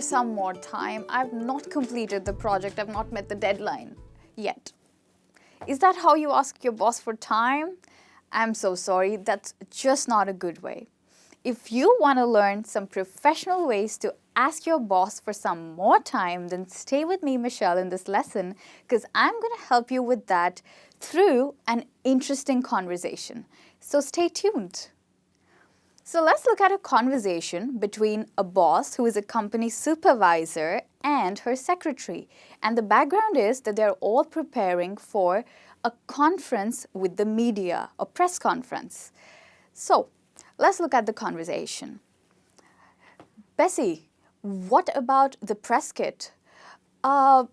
for some more time. I've not completed the project. I've not met the deadline yet. Is that how you ask your boss for time? I'm so sorry. That's just not a good way. If you want to learn some professional ways to ask your boss for some more time, then stay with me, Michelle, in this lesson, because I'm going to help you with that through an interesting conversation. So stay tuned. So let's look at a conversation between a boss who is a company supervisor and her secretary. And the background is that they're all preparing for a conference with the media, a press conference. So let's look at the conversation. Bessie, what about the press kit? Ma'am,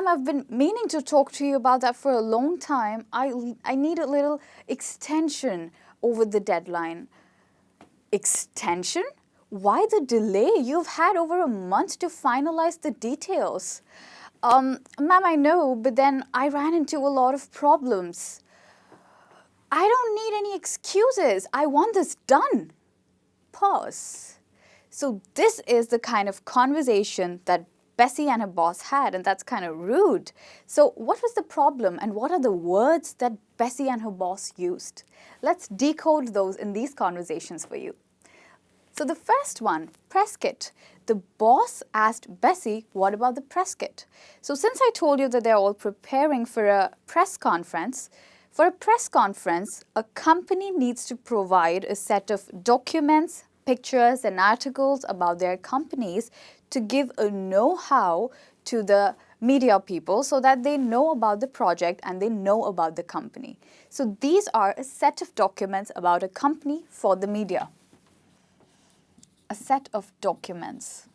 I've been meaning to talk to you about that for a long time. I need a little extension over the deadline. Extension? Why the delay? You've had over a month to finalize the details. Ma'am, I know, but then I ran into a lot of problems. I don't need any excuses. I want this done. Pause. So this is the kind of conversation that Bessie and her boss had, and that's kind of rude. So what was the problem, and what are the words that Bessie and her boss used? Let's decode those in these conversations for you. So the first one, press kit. The boss asked Bessie, what about the press kit? So since I told you that they're all preparing for a press conference, for a press conference, a company needs to provide a set of documents, pictures, and articles about their companies to give a know-how to the media people so that they know about the project and they know about the company. So these are a set of documents about a company for the media. A set of documents.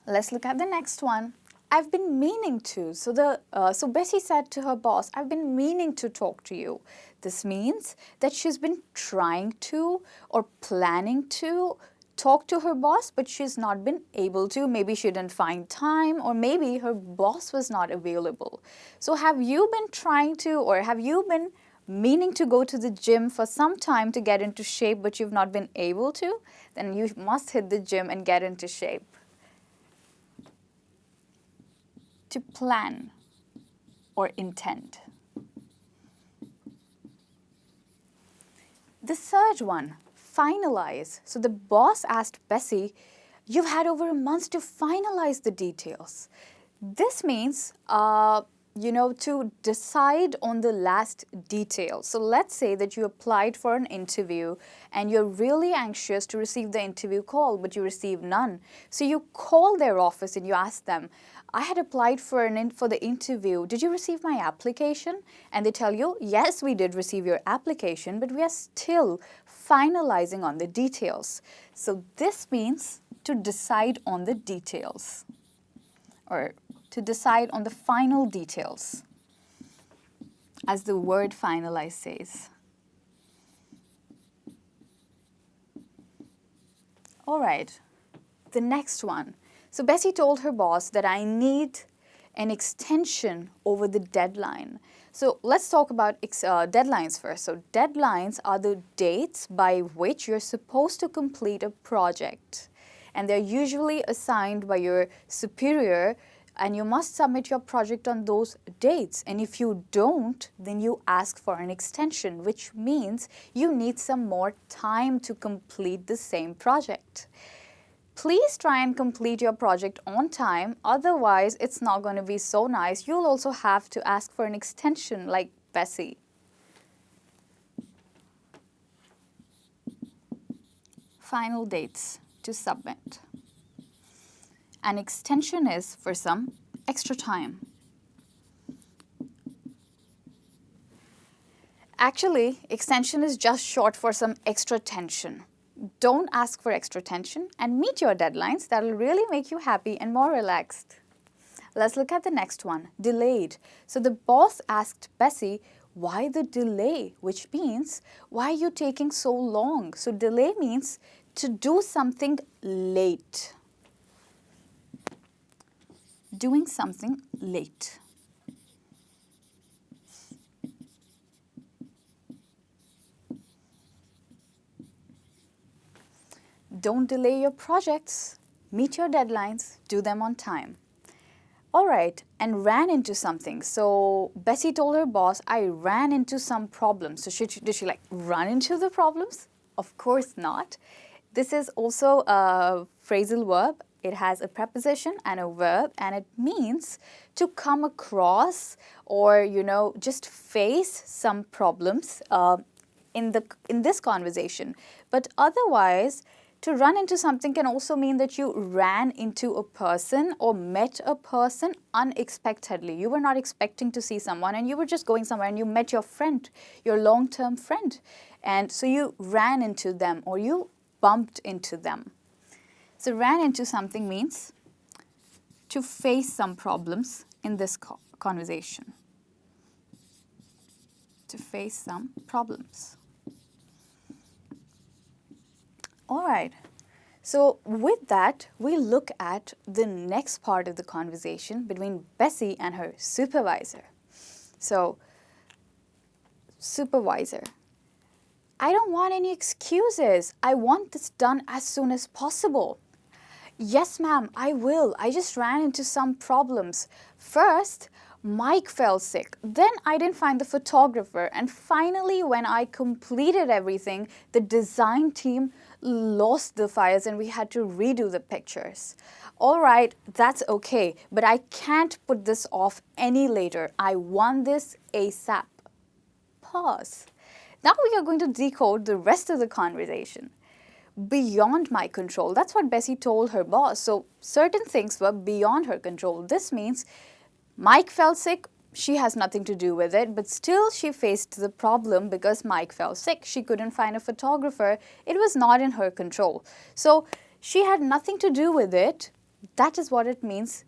Let's look at the next one. I've been meaning to. So Bessie said to her boss, I've been meaning to talk to you. This means that she's been trying to or planning to talk to her boss, but she's not been able to. Maybe she didn't find time, or maybe her boss was not available. So have you been trying to, or have you been meaning to go to the gym for some time to get into shape, but you've not been able to? Then you must hit the gym and get into shape. To plan or intend. The third one, finalize. So the boss asked Bessie, you've had over a month to finalize the details. This means, to decide on the last detail. So let's say that you applied for an interview and you're really anxious to receive the interview call, but you receive none. So you call their office and you ask them, I had applied for the interview. Did you receive my application? And they tell you, yes, we did receive your application, but we are still finalizing on the details. So this means to decide on the details, or to decide on the final details, as the word finalize says. All right, the next one. So Bessie told her boss that I need an extension over the deadline. So let's talk about deadlines first. So deadlines are the dates by which you're supposed to complete a project. And they're usually assigned by your superior, and you must submit your project on those dates. And if you don't, then you ask for an extension, which means you need some more time to complete the same project. Please try and complete your project on time, otherwise it's not going to be so nice. You'll also have to ask for an extension like Bessie. Final dates to submit. An extension is for some extra time. Actually, extension is just short for some extra tension. Don't ask for extra tension and meet your deadlines. That'll really make you happy and more relaxed. Let's look at the next one, delayed. So the boss asked Bessie, why the delay? Which means, why are you taking so long? So delay means to do something late. Doing something late. Don't delay your projects. Meet your deadlines. Do them on time. All right, and ran into something. So Bessie told her boss, I ran into some problems. So did she like run into the problems? Of course not. This is also a phrasal verb. It has a preposition and a verb, and it means to come across or, just face some problems in this conversation. But otherwise, to run into something can also mean that you ran into a person or met a person unexpectedly. You were not expecting to see someone and you were just going somewhere and you met your friend, your long-term friend. And so you ran into them or you bumped into them. So ran into something means to face some problems in this conversation. To face some problems. All right, so with that, we look at the next part of the conversation between Bessie and her supervisor. So, supervisor, I don't want any excuses. I want this done as soon as possible. Yes, ma'am, I will. I just ran into some problems. First, Mike fell sick. Then I didn't find the photographer. And finally, when I completed everything, the design team lost the files and we had to redo the pictures. All right, that's okay, but I can't put this off any later. I want this ASAP. Pause. Now we are going to decode the rest of the conversation. Beyond my control. That's what Bessie told her boss. So certain things were beyond her control. This means Mike fell sick, she has nothing to do with it, but still she faced the problem because Mike fell sick. She couldn't find a photographer. It was not in her control. So she had nothing to do with it. That is what it means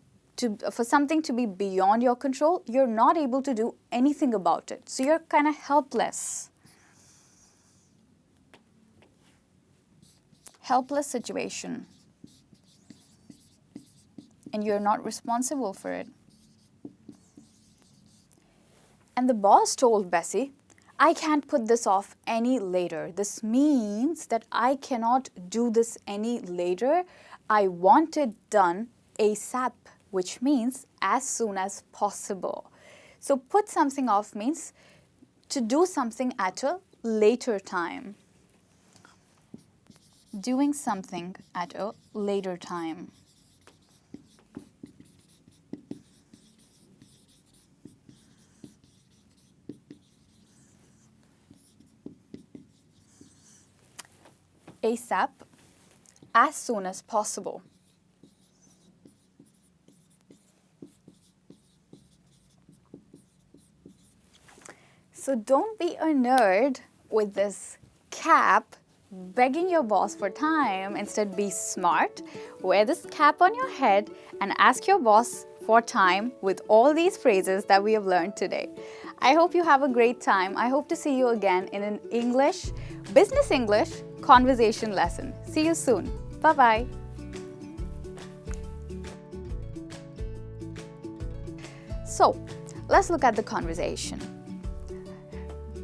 for something to be beyond your control. You're not able to do anything about it. So you're kind of helpless. Helpless situation. And you're not responsible for it. And the boss told Bessie, I can't put this off any later. This means that I cannot do this any later. I want it done ASAP, which means as soon as possible. So put something off means to do something at a later time. Doing something at a later time. ASAP, as soon as possible. So don't be a nerd with this cap begging your boss for time. Instead, be smart. Wear this cap on your head and ask your boss for time with all these phrases that we have learned today. I hope you have a great time. I hope to see you again in an Business English conversation lesson. See you soon. Bye-bye. So, let's look at the conversation.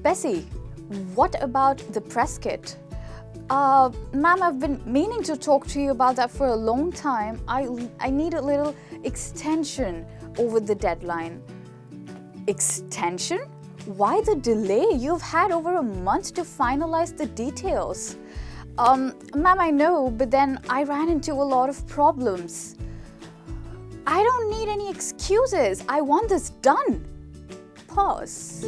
Bessie, what about the press kit? Ma'am, I've been meaning to talk to you about that for a long time. I need a little extension over the deadline. Extension? Why the delay? You've had over a month to finalize the details. Ma'am, I know, but then I ran into a lot of problems. I don't need any excuses. I want this done. Pause.